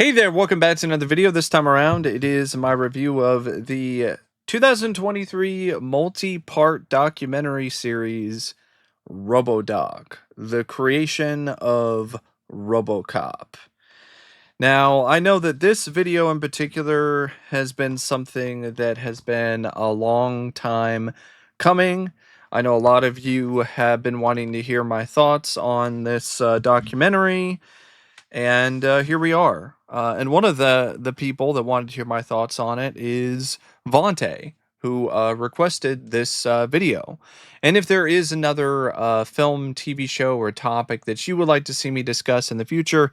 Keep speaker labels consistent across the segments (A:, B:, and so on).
A: Hey there, welcome back to another video. This time around, it is my review of the 2023 multi-part documentary series, RoboDoc, the creation of RoboCop. Now, I know that this video in particular has been something that has been a long time coming. I know a lot of you have been wanting to hear my thoughts on this documentary, and here we are. And one of the people that wanted to hear my thoughts on it is Vontae, who requested this video. And if there is another film, TV show, or topic that you would like to see me discuss in the future,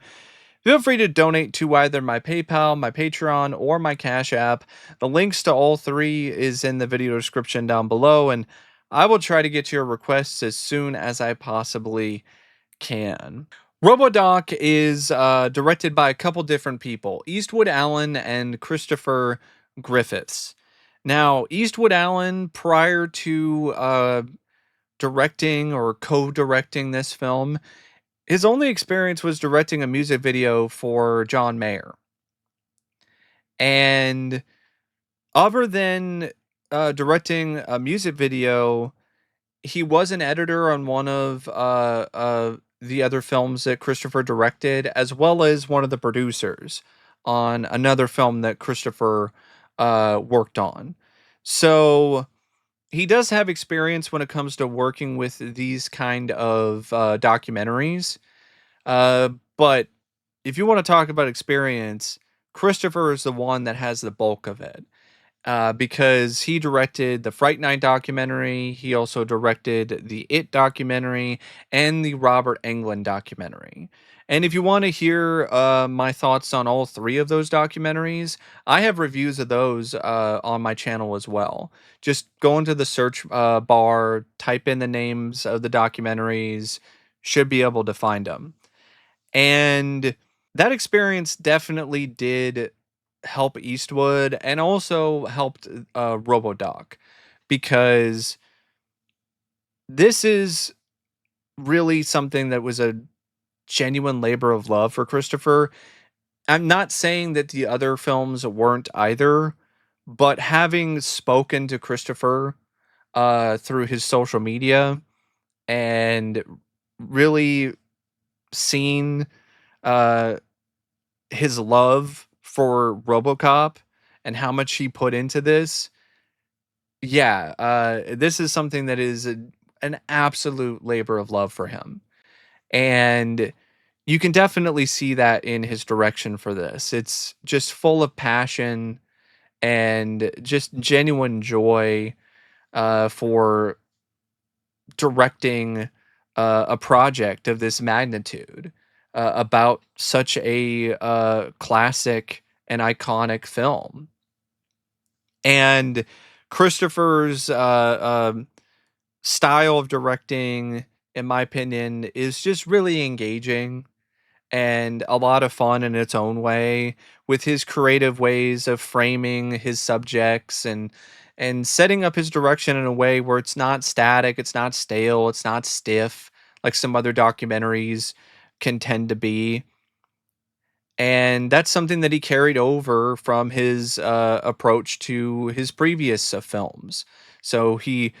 A: feel free to donate to either my PayPal, my Patreon, or my Cash App. The links to all three is in the video description down below, and I will try to get to your requests as soon as I possibly can. RoboDoc is directed by a couple different people, Eastwood Allen and Christopher Griffiths. Now, Eastwood Allen, prior to directing or co-directing this film, his only experience was directing a music video for John Mayer. And other than directing a music video, he was an editor on one of the other films that Christopher directed, as well as one of the producers on another film that Christopher worked on. So he does have experience when it comes to working with these kind of documentaries. But if you want to talk about experience, Christopher is the one that has the bulk of it, because he directed the Fright Night documentary. He also directed the It documentary and the Robert Englund documentary. And if you want to hear my thoughts on all three of those documentaries, I have reviews of those on my channel as well. Just go into the search bar, type in the names of the documentaries, should be able to find them. And that experience definitely did help Eastwood and also helped RoboDoc, because this is really something that was a genuine labor of love for Christopher. I'm not saying that the other films weren't either, but having spoken to Christopher through his social media and really seen uh, his love for RoboCop and how much he put into this, yeah, this is something that is an absolute labor of love for him. And you can definitely see that in his direction for this. It's just full of passion and just genuine joy for directing a project of this magnitude about such a classic and iconic film. And Christopher's style of directing, in my opinion, is just really engaging and a lot of fun in its own way, with his creative ways of framing his subjects and setting up his direction in a way where it's not static, it's not stale, it's not stiff like some other documentaries can tend to be. And that's something that he carried over from his approach to his previous films. So he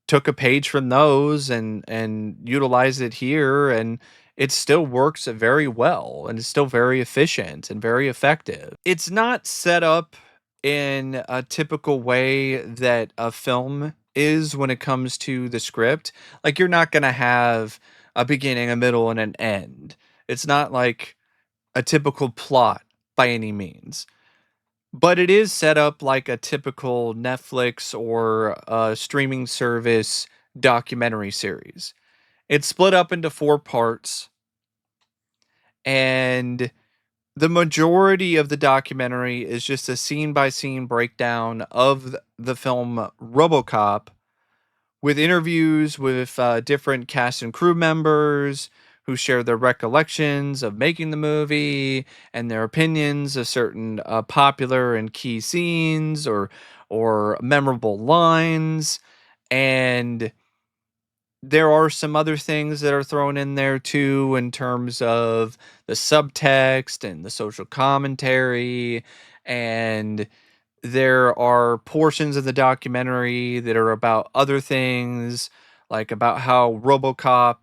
A: took a page from those and utilized it here, and it still works very well, and it's still very efficient and very effective. It's not set up in a typical way that a film is when it comes to the script. Like, you're not going to have a beginning, a middle, and an end. It's not like a typical plot by any means, but it is set up like a typical Netflix or streaming service documentary series. It's split up into 4 parts, and the majority of the documentary is just a scene by scene breakdown of the film RoboCop, with interviews with different cast and crew members who share their recollections of making the movie and their opinions of certain popular and key scenes or memorable lines. And there are some other things that are thrown in there too in terms of the subtext and the social commentary, and there are portions of the documentary that are about other things, like about how RoboCop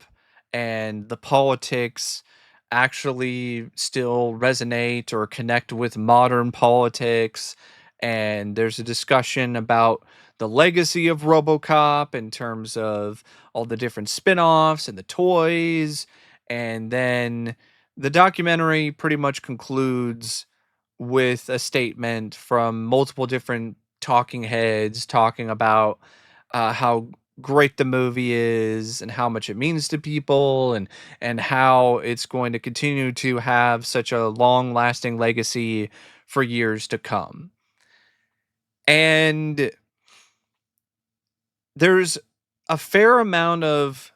A: and the politics actually still resonate or connect with modern politics. And there's a discussion about the legacy of RoboCop in terms of all the different spin-offs and the toys. And then the documentary pretty much concludes with a statement from multiple different talking heads talking about how great the movie is and how much it means to people, and how it's going to continue to have such a long lasting legacy for years to come. And there's a fair amount of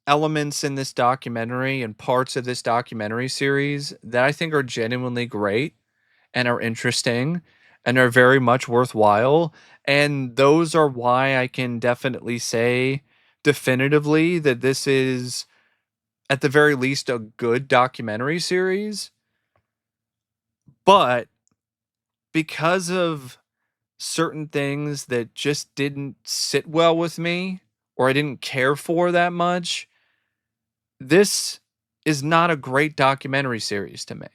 A: elements in this documentary and parts of this documentary series that I think are genuinely great and are interesting and are very much worthwhile. And those are why I can definitely say definitively that this is, at the very least, a good documentary series. But because of certain things that just didn't sit well with me or I didn't care for that much, this is not a great documentary series to me.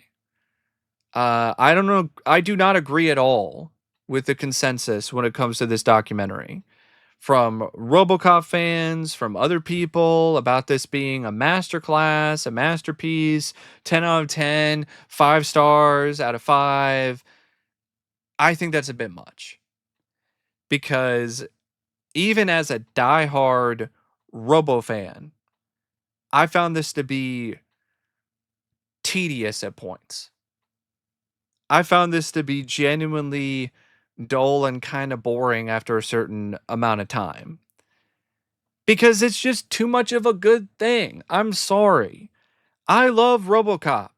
A: I don't know. I do not agree at all with the consensus when it comes to this documentary. From RoboCop fans, from other people about this being a masterclass, a masterpiece, 10 out of 10, 5 stars out of 5. I think that's a bit much because even as a diehard Robo fan, I found this to be tedious at points. I found this to be genuinely dull and kind of boring after a certain amount of time because it's just too much of a good thing. I'm sorry. I love RoboCop.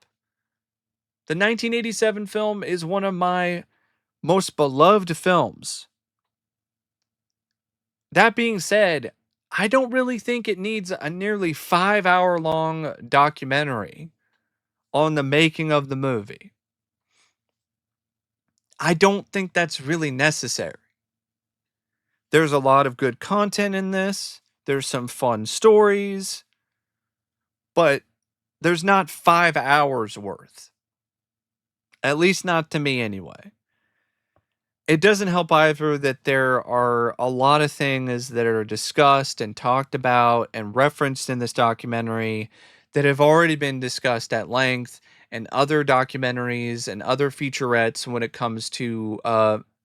A: The 1987 film is one of my most beloved films. That being said, I don't really think it needs a nearly 5 hour long documentary on the making of the movie. I don't think that's really necessary. There's a lot of good content in this. There's some fun stories, but there's not 5 hours worth. At least not to me anyway. It doesn't help either that there are a lot of things that are discussed and talked about and referenced in this documentary that have already been discussed at length in other documentaries and other featurettes when it comes to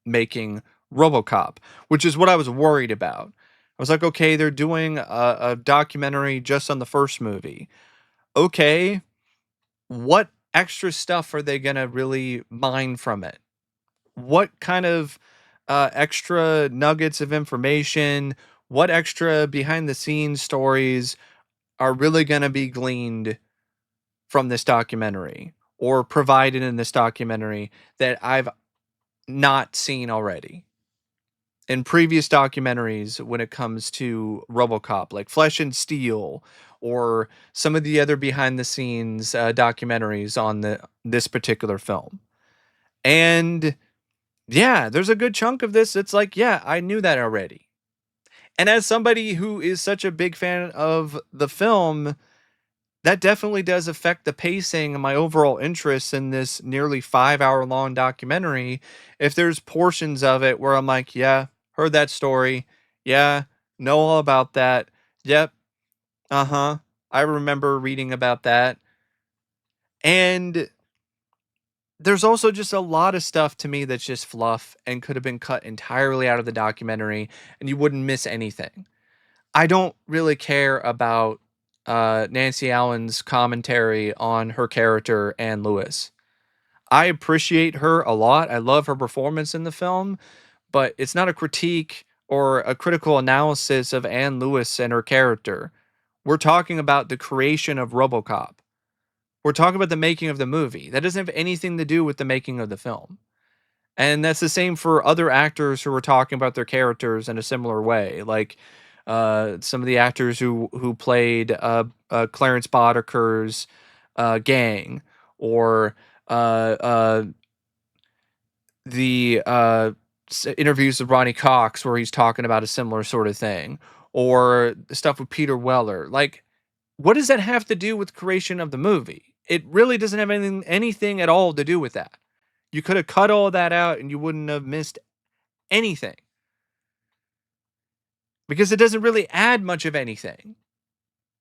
A: making RoboCop, which is what I was worried about. I was like, okay, they're doing a documentary just on the first movie. Okay, what extra stuff are they going to really mine from it? What kind of extra nuggets of information, what extra behind the scenes stories are really going to be gleaned from this documentary or provided in this documentary that I've not seen already in previous documentaries when it comes to RoboCop, like Flesh and Steel, or some of the other behind the scenes documentaries on this particular film. And yeah, there's a good chunk of this. It's like, yeah, I knew that already. And as somebody who is such a big fan of the film, that definitely does affect the pacing and my overall interest in this nearly 5 hour long documentary. If there's portions of it where I'm like, yeah, heard that story. Yeah, know all about that. Yep. Uh huh. I remember reading about that. And there's also just a lot of stuff to me that's just fluff and could have been cut entirely out of the documentary and you wouldn't miss anything. I don't really care about Nancy Allen's commentary on her character Anne Lewis. I appreciate her a lot. I love her performance in the film, but it's not a critique or a critical analysis of Anne Lewis and her character. We're talking about the creation of RoboCop. We're talking about the making of the movie. That doesn't have anything to do with the making of the film. And that's the same for other actors who were talking about their characters in a similar way. Like some of the actors who played Clarence Boddicer's gang, or uh, uh, the interviews with Ronnie Cox where he's talking about a similar sort of thing, or the stuff with Peter Weller. Like, what does that have to do with creation of the movie? It really doesn't have anything at all to do with that. You could have cut all that out and you wouldn't have missed anything, because it doesn't really add much of anything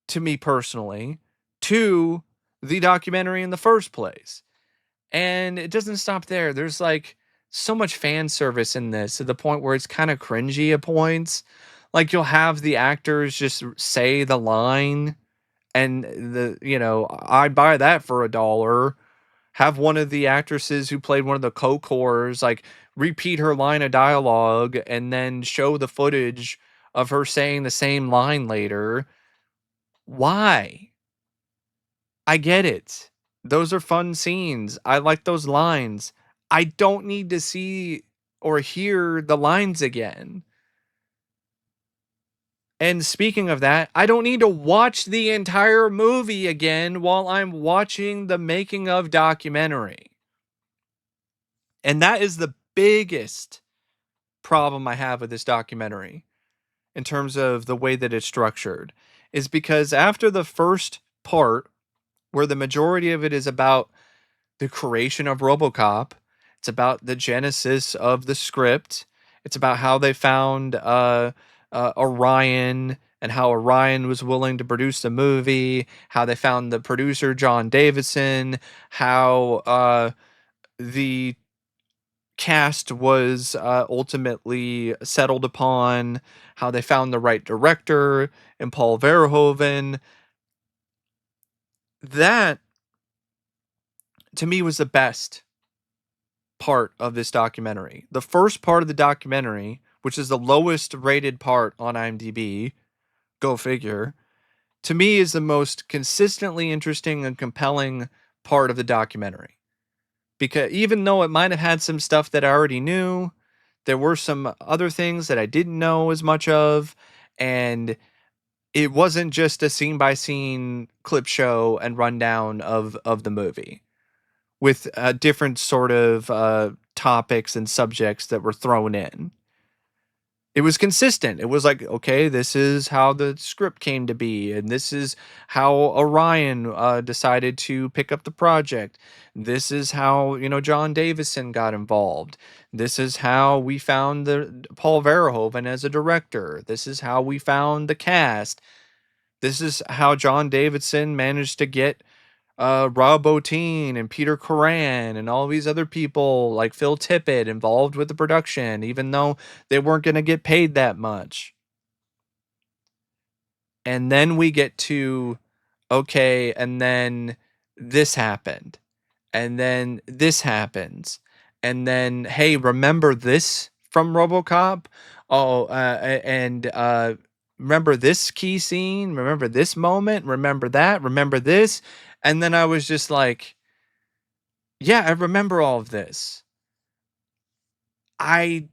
A: to me personally to the documentary in the first place. And it doesn't stop there. There's like so much fan service in this, to the point where it's kind of cringy at points. Like, you'll have the actors just say the line, and I'd buy that for $1. Have one of the actresses who played one of the co-cores like repeat her line of dialogue and then show the footage of her saying the same line later. Why? I get it. Those are fun scenes. I like those lines. I don't need to see or hear the lines again. And speaking of that, I don't need to watch the entire movie again while I'm watching the making of documentary. And that is the biggest problem I have with this documentary, in terms of the way that it's structured, is because after the first part, where the majority of it is about the creation of RoboCop, it's about the genesis of the script, it's about how they found Orion, and how Orion was willing to produce the movie, how they found the producer John Davidson, how the cast was ultimately settled upon, how they found the right director and Paul Verhoeven. That, to me, was the best part of this documentary. The first part of the documentary, which is the lowest rated part on IMDb, go figure, to me is the most consistently interesting and compelling part of the documentary. Because even though it might have had some stuff that I already knew, there were some other things that I didn't know as much of, and it wasn't just a scene by scene clip show and rundown of the movie, with different sort of topics and subjects that were thrown in. It was consistent. It was like, okay, this is how the script came to be, and this is how Orion decided to pick up the project. This is how, John Davison got involved. This is how we found the Paul Verhoeven as a director. This is how we found the cast. This is how John Davidson managed to get Rob Bottin and Peter Coran and all these other people like Phil Tippett involved with the production, even though they weren't going to get paid that much. And then we get to, okay, and then this happened, and then this happens, and then, hey, remember this from RoboCop? Oh, and remember this key scene? Remember this moment? Remember that? Remember this? And then I was just like, yeah, I remember all of this. I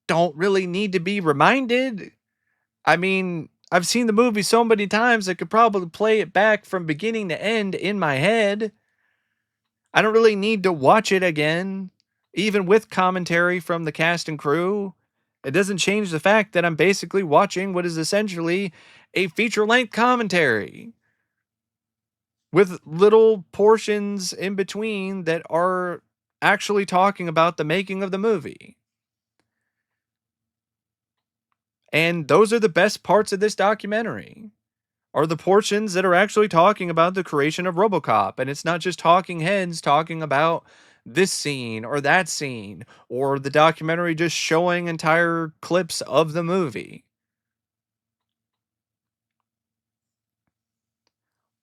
A: don't really need to be reminded. I mean, I've seen the movie so many times I could probably play it back from beginning to end in my head. I don't really need to watch it again, even with commentary from the cast and crew. It doesn't change the fact that I'm basically watching what is essentially a feature-length commentary, with little portions in between that are actually talking about the making of the movie. And those are the best parts of this documentary, are the portions that are actually talking about the creation of RoboCop. And it's not just talking heads talking about this scene or that scene, or the documentary just showing entire clips of the movie,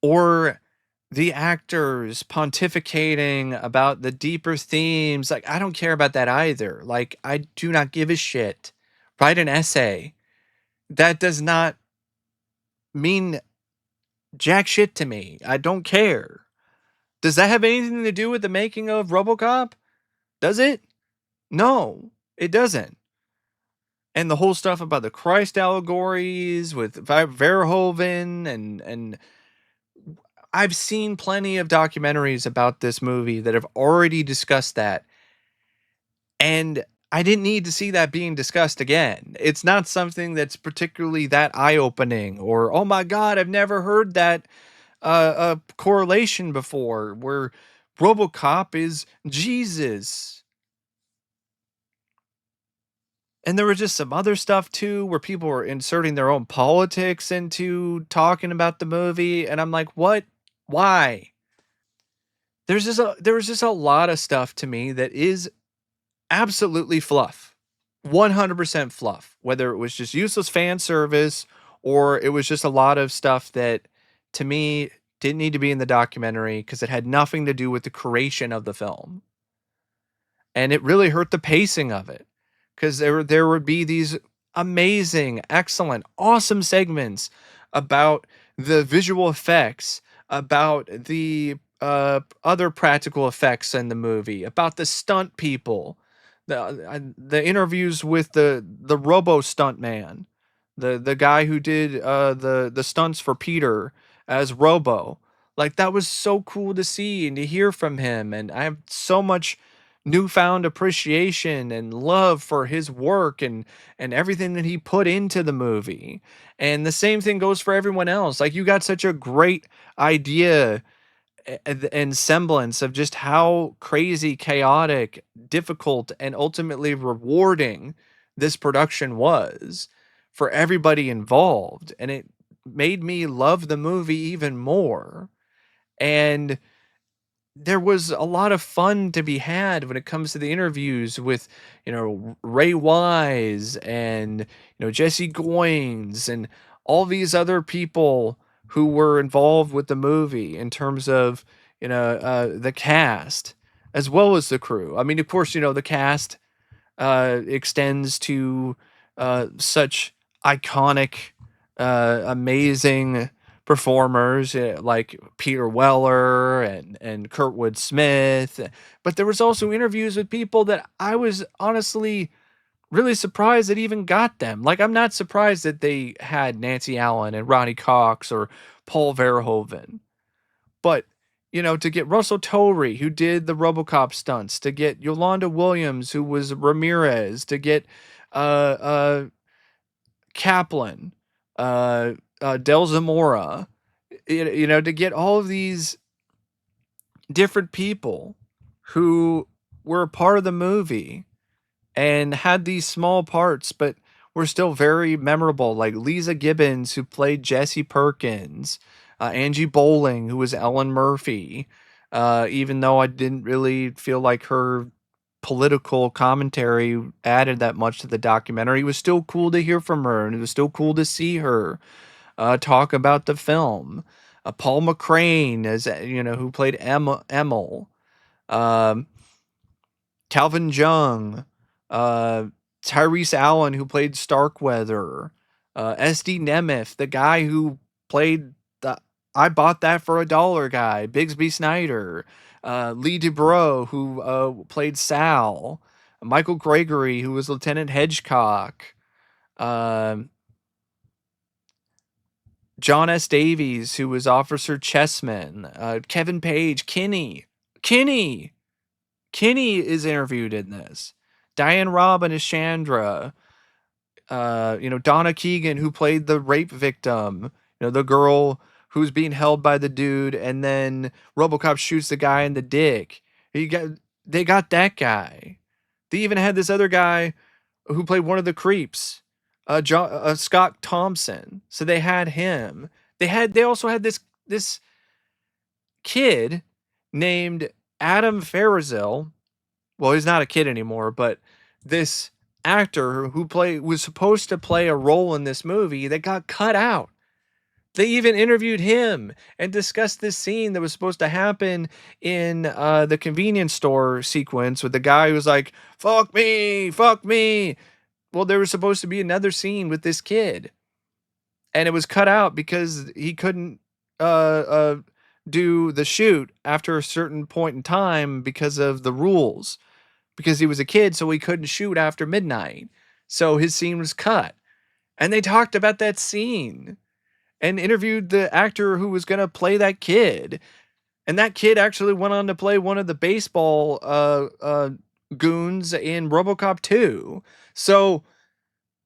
A: or the actors pontificating about the deeper themes. Like, I don't care about that either. Like, I do not give a shit. Write an essay. That does not mean jack shit to me. I don't care. Does that have anything to do with the making of RoboCop? Does it? No, it doesn't. And the whole stuff about the Christ allegories with Verhoeven, and I've seen plenty of documentaries about this movie that have already discussed that, and I didn't need to see that being discussed again. It's not something that's particularly that eye-opening, or, "Oh my god, I've never heard that correlation before, where RoboCop is Jesus." And there was just some other stuff too, where people were inserting their own politics into talking about the movie, and I'm like, "What? Why?" There was just a lot of stuff to me that is absolutely fluff. 100% fluff. Whether it was just useless fan service, or it was just a lot of stuff that, to me, didn't need to be in the documentary because it had nothing to do with the creation of the film. And it really hurt the pacing of it, because there would be these amazing, excellent, awesome segments about the visual effects, about the other practical effects in the movie, about the stunt people, the interviews with the Robo stunt man, the guy who did the stunts for Peter as Robo. Like, that was so cool to see and to hear from him, and I have so much newfound appreciation and love for his work and everything that he put into the movie. And the same thing goes for everyone else. Like, you got such a great idea and semblance of just how crazy, chaotic, difficult, and ultimately rewarding this production was for everybody involved. And it made me love the movie even more. And there was a lot of fun to be had when it comes to the interviews with, Ray Wise and, Jesse Goins and all these other people who were involved with the movie in terms of, the cast as well as the crew. I mean, of course, the cast extends to such iconic, amazing performers like Peter Weller and Kurtwood Smith. But there was also interviews with people that I was honestly really surprised that even got them. Like, I'm not surprised that they had Nancy Allen and Ronnie Cox or Paul Verhoeven. But, to get Russell Tovey, who did the RoboCop stunts, to get Yolanda Williams, who was Ramirez, to get uh, uh, Kaplan, Del Zamora, to get all of these different people who were a part of the movie and had these small parts, but were still very memorable, like Lisa Gibbons, who played Jesse Perkins, Angie Bowling, who was Ellen Murphy. Even though I didn't really feel like her political commentary added that much to the documentary, it was still cool to hear from her, and it was still cool to see her talk about the film. Paul McCrane, as who played Emil. Um, Calvin Jung, uh, Tyrese Allen, who played Starkweather, SD Nemeth, the guy who played the I bought that for $1 guy, Bigsby Snyder, Lee Dubrow, who played Sal, Michael Gregory, who was Lieutenant Hedgecock, um, John S. Davies, who was Officer Chessman, Kevin Page, Kinney, Kinney is interviewed in this. Diane Robin is Chandra. Donna Keegan, who played the rape victim. The girl who's being held by the dude, and then RoboCop shoots the guy in the dick. They got that guy. They even had this other guy who played one of the creeps, Scott Thompson. So they had him. They also had this kid named Adam Farazil. Well, he's not a kid anymore, but this actor who was supposed to play a role in this movie that got cut out. They even interviewed him and discussed this scene that was supposed to happen in the convenience store sequence with the guy who was like, fuck me, fuck me. Well, there was supposed to be another scene with this kid, and it was cut out because he couldn't uh, uh, do the shoot after a certain point in time because of the rules, because he was a kid, so he couldn't shoot after midnight. So his scene was cut. And they talked about that scene and interviewed the actor who was going to play that kid. And that kid actually went on to play one of the baseball goons in RoboCop 2. So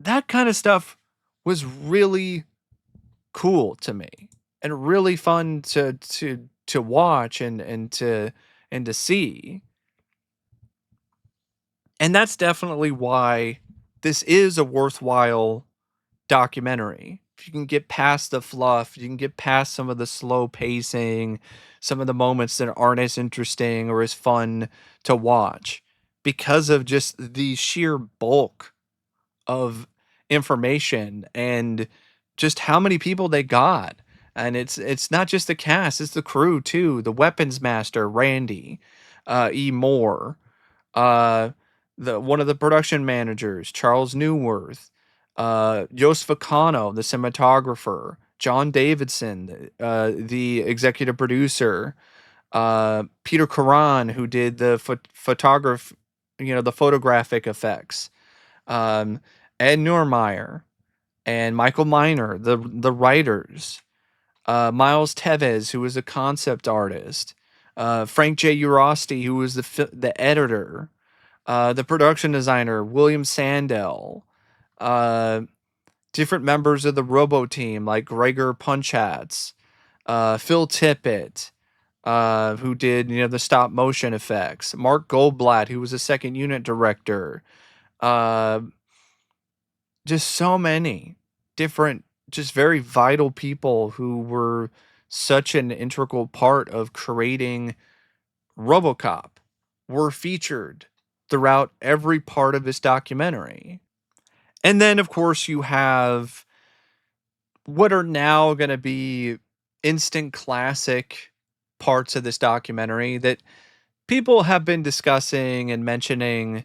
A: that kind of stuff was really cool to me and really fun to watch and to see. And that's definitely why this is a worthwhile documentary. If you can get past the fluff, you can get past some of the slow pacing, some of the moments that aren't as interesting or as fun to watch because of just the sheer bulk of information and just how many people they got. And it's not just the cast, it's the crew too. The weapons master, Randy E. Moore, uh, the one of the production managers, Charles Newworth, Jos Vacano, the cinematographer, John Davidson, the executive producer, Peter Karan, who did the the photographic effects, um, Ed Neurmeyer, and Michael Miner, the writers, Miles Tevez, who was a concept artist, Frank J. Urosti, who was the editor, the production designer, William Sandell, uh, different members of the Robo team like Gregor Punchatz, Phil Tippett, who did the stop motion effects, Mark Goldblatt, who was a second unit director, uh, just so many different, just very vital people who were such an integral part of creating RoboCop were featured throughout every part of this documentary. And then, of course, you have what are now going to be instant classic parts of this documentary that people have been discussing and mentioning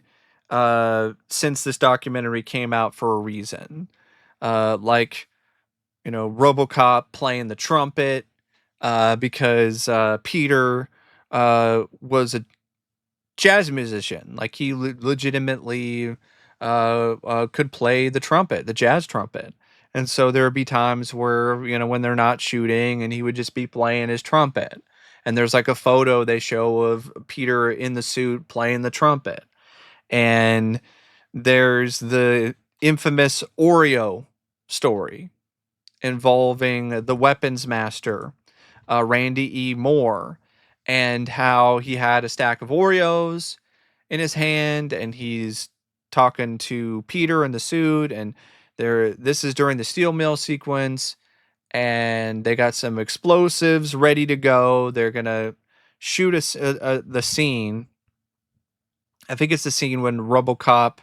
A: since this documentary came out for a reason. Like, RoboCop playing the trumpet because Peter was a jazz musician. Like he legitimately could play the trumpet, the jazz trumpet. And so there would be times where, when they're not shooting and he would just be playing his trumpet. And there's like a photo they show of Peter in the suit playing the trumpet. And there's the infamous Oreo story involving the weapons master, Randy E. Moore, and how he had a stack of Oreos in his hand and he's talking to Peter in the suit. And this is during the steel mill sequence, and they got some explosives ready to go. They're going to shoot the scene. I think it's the scene when RoboCop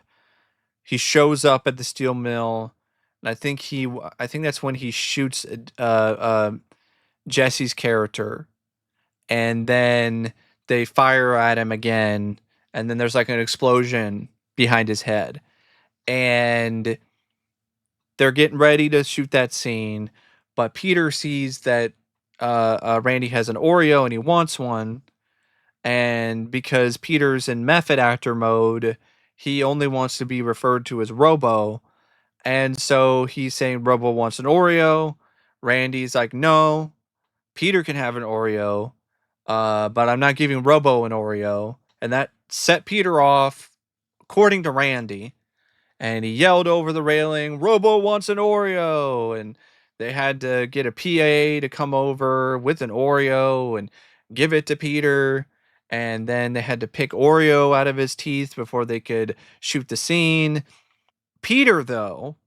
A: he shows up at the steel mill, and I think that's when he shoots Jesse's character, and then they fire at him again, and then there's like an explosion behind his head, and they're getting ready to shoot that scene, but Peter sees that Randy has an Oreo and he wants one, and because Peter's in method actor mode, he only wants to be referred to as Robo. And so he's saying Robo wants an Oreo. Randy's like, no, Peter can have an Oreo, but I'm not giving Robo an Oreo. And that set Peter off, according to Randy. And he yelled over the railing, Robo wants an Oreo. And they had to get a PA to come over with an Oreo and give it to Peter. And then they had to pick Oreo out of his teeth before they could shoot the scene. Peter, though,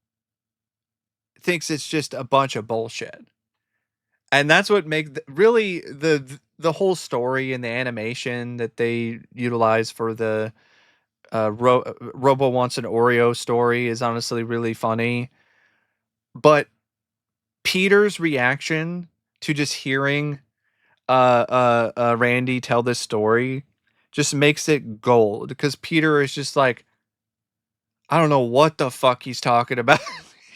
A: thinks it's just a bunch of bullshit. And that's what really the whole story and the animation that they utilize for the Robo wants an Oreo story is honestly really funny. But Peter's reaction to just hearing Randy tell this story just makes it gold, because Peter is just like, I don't know what the fuck he's talking about.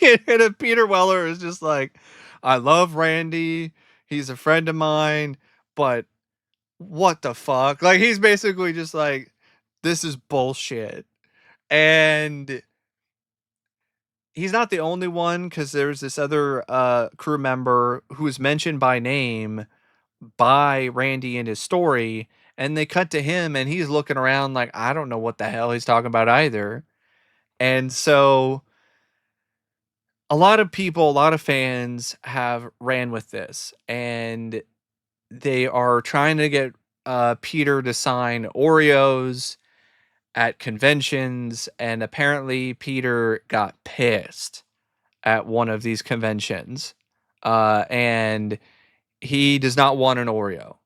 A: And Peter Weller is just like, I love Randy. He's a friend of mine, but what the fuck? Like, he's basically just like, this is bullshit. And he's not the only one, because there's this other crew member who is mentioned by name by Randy in his story, and they cut to him and he's looking around like, I don't know what the hell he's talking about either. And so a lot of people, a lot of fans have ran with this, and they are trying to get Peter to sign Oreos at conventions, and apparently Peter got pissed at one of these conventions, and he does not want an Oreo,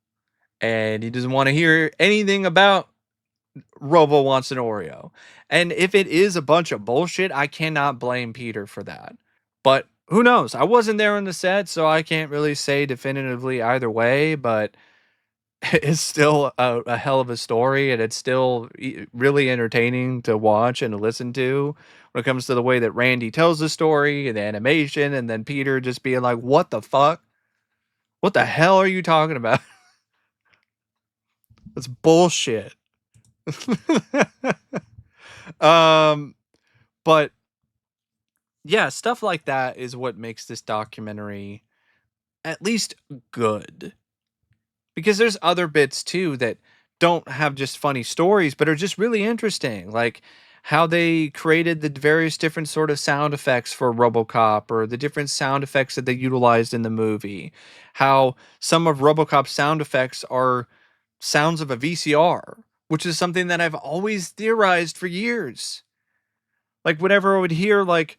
A: and he doesn't want to hear anything about Robo wants an Oreo. And if it is a bunch of bullshit, I cannot blame Peter for that. But who knows? I wasn't there on the set, so I can't really say definitively either way, but it's still a hell of a story, and it's still really entertaining to watch and to listen to when it comes to the way that Randy tells the story and the animation, and then Peter just being like, what the fuck? What the hell are you talking about? That's bullshit. um, but yeah, stuff like that is what makes this documentary at least good. Because there's other bits too that don't have just funny stories, but are just really interesting. Like how they created the various different sort of sound effects for RoboCop, or the different sound effects that they utilized in the movie. How some of RoboCop's sound effects are sounds of a VCR, which is something that I've always theorized for years. Like whenever I would hear like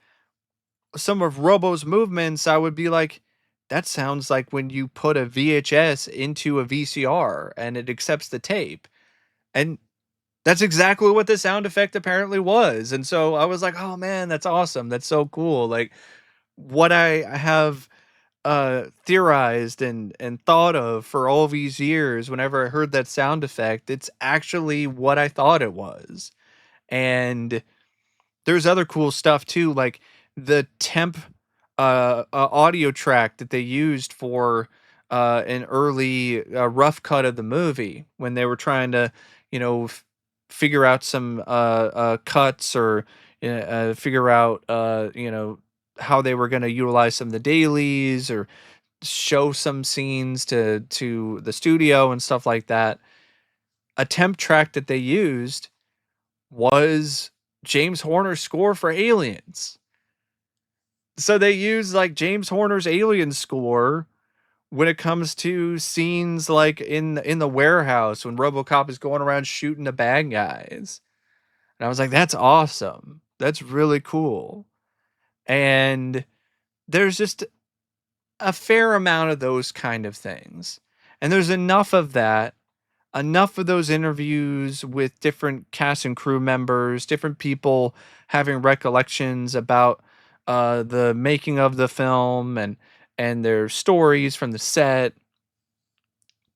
A: some of Robo's movements, I would be like, that sounds like when you put a VHS into a VCR and it accepts the tape. And that's exactly what the sound effect apparently was. And so I was like, oh man, that's awesome. That's so cool. Like what I have theorized and thought of for all these years, whenever I heard that sound effect, it's actually what I thought it was. And there's other cool stuff too, like the temp audio track that they used for an early rough cut of the movie when they were trying to, figure out some cuts, or figure out, how they were going to utilize some of the dailies, or show some scenes to the studio and stuff like that. A temp track that they used was James Horner's score for Aliens. So they use like James Horner's Alien score when it comes to scenes like in the warehouse when RoboCop is going around shooting the bad guys. And I was like, that's awesome. That's really cool. And there's just a fair amount of those kind of things. And there's enough of those interviews with different cast and crew members, different people having recollections about the making of the film, and their stories from the set,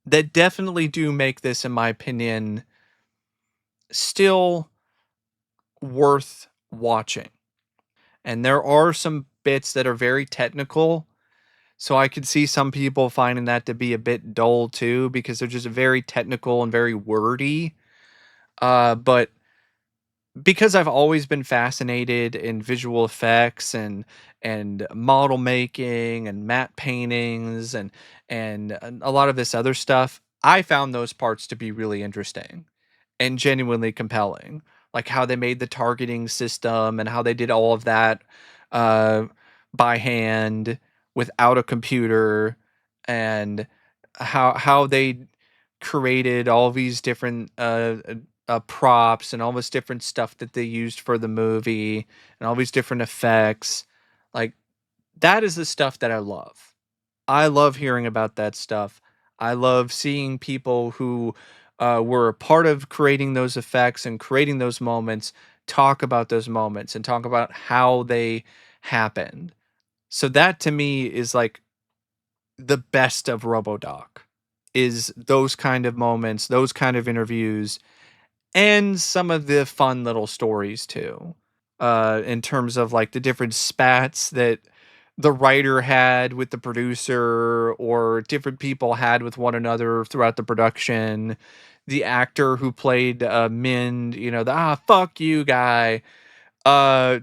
A: that definitely do make this, in my opinion, still worth watching. And there are some bits that are very technical, so I could see some people finding that to be a bit dull too, because they're just very technical and very wordy. But because I've always been fascinated in visual effects and model making and matte paintings and a lot of this other stuff, I found those parts to be really interesting and genuinely compelling. Like how they made the targeting system and how they did all of that uh, by hand without a computer, and how they created all these different props and all this different stuff that they used for the movie and all these different effects. Like that is the stuff that I love. I love hearing about that stuff. I love seeing people who were a part of creating those effects and creating those moments talk about those moments and talk about how they happened. So that to me is like the best of RoboDoc, is those kind of moments, those kind of interviews, and some of the fun little stories too. In terms of like the different spats that the writer had with the producer, or different people had with one another throughout the production. The actor who played Mind, the fuck you guy.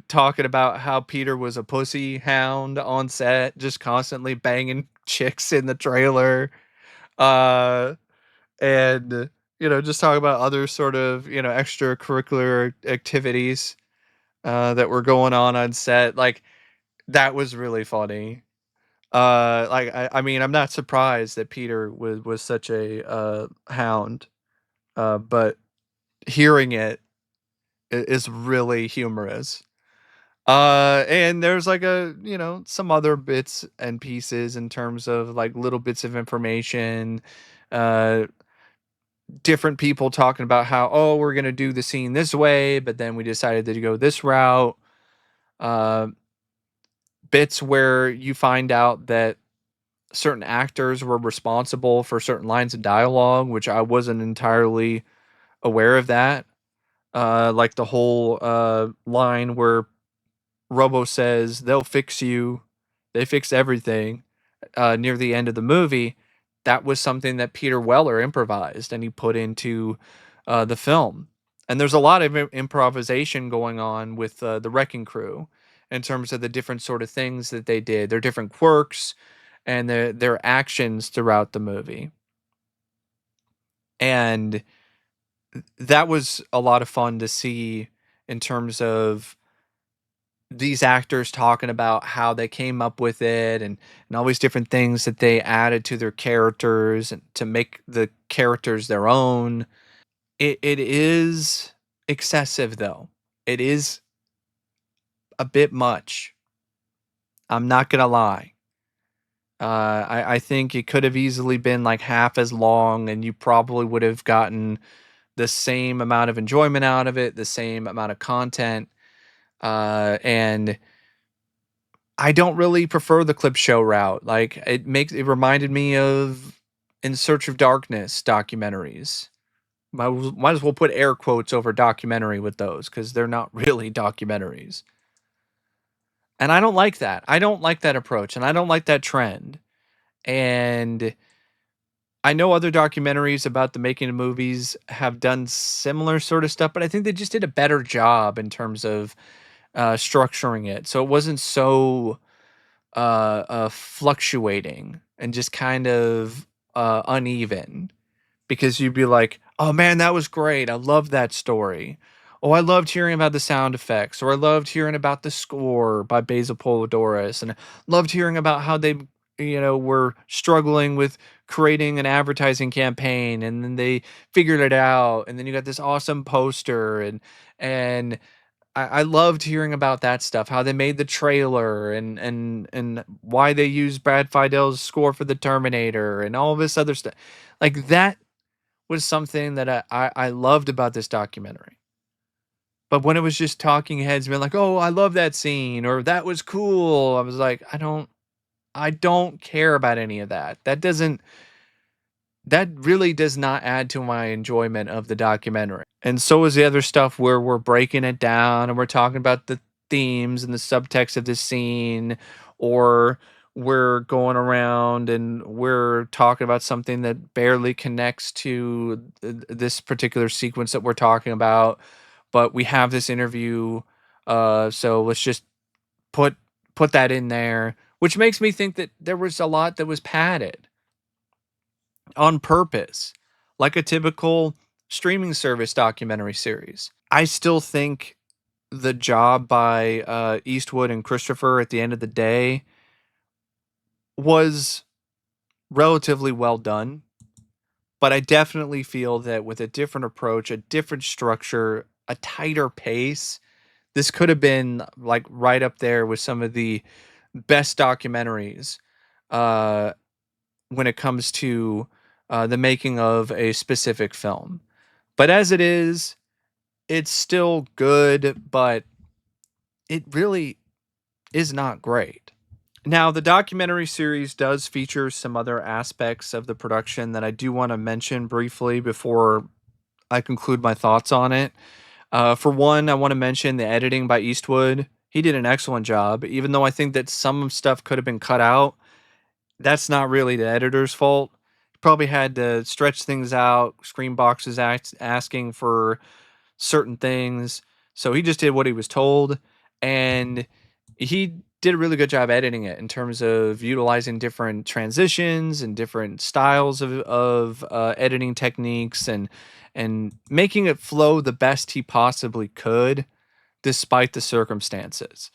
A: talking about how Peter was a pussy hound on set, just constantly banging chicks in the trailer. Uh, and just talking about other sort of extracurricular activities that were going on set. Like that was really funny. Like I mean, I'm not surprised that Peter was such a hound, but hearing it is really humorous. And there's like some other bits and pieces in terms of like little bits of information, uh, different people talking about how, oh, we're going to do the scene this way, but then we decided to go this route. Uh, Bits where you find out that certain actors were responsible for certain lines of dialogue, which I wasn't entirely aware of that. Like the whole line where Robo says they'll fix you, they fix everything near the end of the movie. That was something that Peter Weller improvised and he put into the film. And there's a lot of improvisation going on with the Wrecking Crew in terms of the different sort of things that they did, their different quirks and their actions throughout the movie. And that was a lot of fun to see in terms of these actors talking about how they came up with it and all these different things that they added to their characters and to make the characters their own. It is excessive though. It is a bit much. I'm not gonna lie. I think it could have easily been like half as long and you probably would have gotten the same amount of enjoyment out of it, the same amount of content. And I don't really prefer the clip show route. Like it reminded me of In Search of Darkness documentaries. Might as well put air quotes over documentary with those because they're not really documentaries. And I don't like that. I don't like that approach and I don't like that trend. And I know other documentaries about the making of movies have done similar sort of stuff, but I think they just did a better job in terms of structuring it. So it wasn't so fluctuating and just kind of uneven because you'd be like, oh man, that was great. I love that story. Oh, I loved hearing about the sound effects, or I loved hearing about the score by Basil Polidorus, and I loved hearing about how they, were struggling with creating an advertising campaign, and then they figured it out, and then you got this awesome poster, and I loved hearing about that stuff, how they made the trailer and why they used Brad Feidel's score for the Terminator and all this other stuff. Like that was something that I loved about this documentary. But when it was just talking heads being like, "Oh, I love that scene," or "That was cool," I was like, I don't care about any of that. That really does not add to my enjoyment of the documentary. And so is the other stuff where we're breaking it down and we're talking about the themes and the subtext of the scene, or we're going around and we're talking about something that barely connects to this particular sequence that we're talking about, but we have this interview, so let's just put put that in there, which makes me think that there was a lot that was padded on purpose, like a typical streaming service documentary series. I still think the job by Eastwood and Christopher at the end of the day was relatively well done, but I definitely feel that with a different approach, a different structure, a tighter pace, this could have been like right up there with some of the best documentaries uh, when it comes to the making of a specific film. But as it is, it's still good, but it really is not great. Now, the documentary series does feature some other aspects of the production that I do want to mention briefly before I conclude my thoughts on it. For one, I want to mention the editing by Eastwood. He did an excellent job, even though I think that some stuff could have been cut out. That's not really the editor's fault. He probably had to stretch things out, screen boxes asking for certain things. So he just did what he was told, and he did a really good job editing it in terms of utilizing different transitions and different styles of editing techniques, and making it flow the best he possibly could despite the circumstances.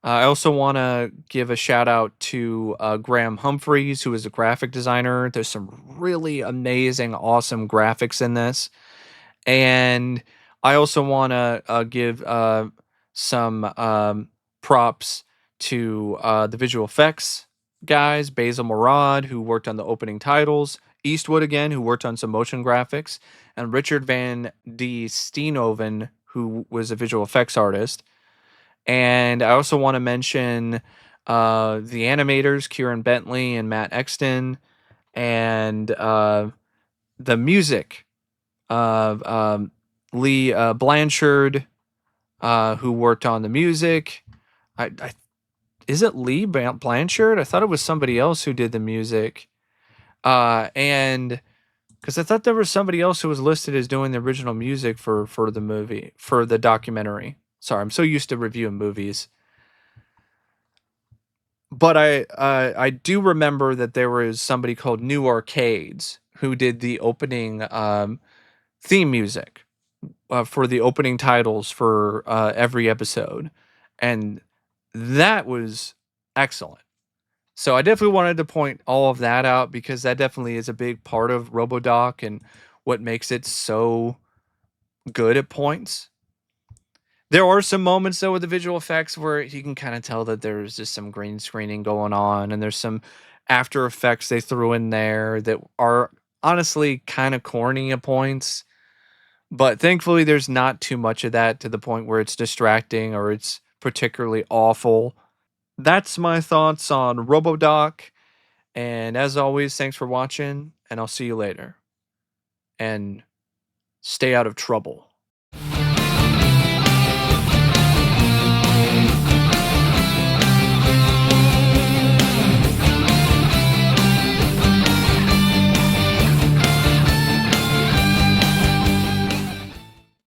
A: I also want to give a shout out to Graham Humphreys, who is a graphic designer. There's some really amazing, awesome graphics in this. And I also want to give some props to the visual effects guys, Basil Murad, who worked on the opening titles, Eastwood again, who worked on some motion graphics, and Richard Van D. Steenhoven, who was a visual effects artist. And I also want to mention the animators, Kieran Bentley and Matt Exton, and the music of Lee Blanchard, who worked on the music. Is it Lee Blanchard? I thought it was somebody else who did the music. And because I thought there was somebody else who was listed as doing the original music for the movie, for the documentary. Sorry, I'm so used to reviewing movies. But I do remember that there was somebody called New Arcades who did the opening theme music for the opening titles for every episode, and that was excellent. So I definitely wanted to point all of that out because that definitely is a big part of RoboDoc and what makes it so good at points. There are some moments though with the visual effects where you can kind of tell that there's just some green screening going on, and there's some after effects they threw in there that are honestly kind of corny at points. But thankfully, there's not too much of that to the point where it's distracting or it's particularly awful. That's my thoughts on RoboDoc. And as always, thanks for watching, and I'll see you later. And stay out of trouble.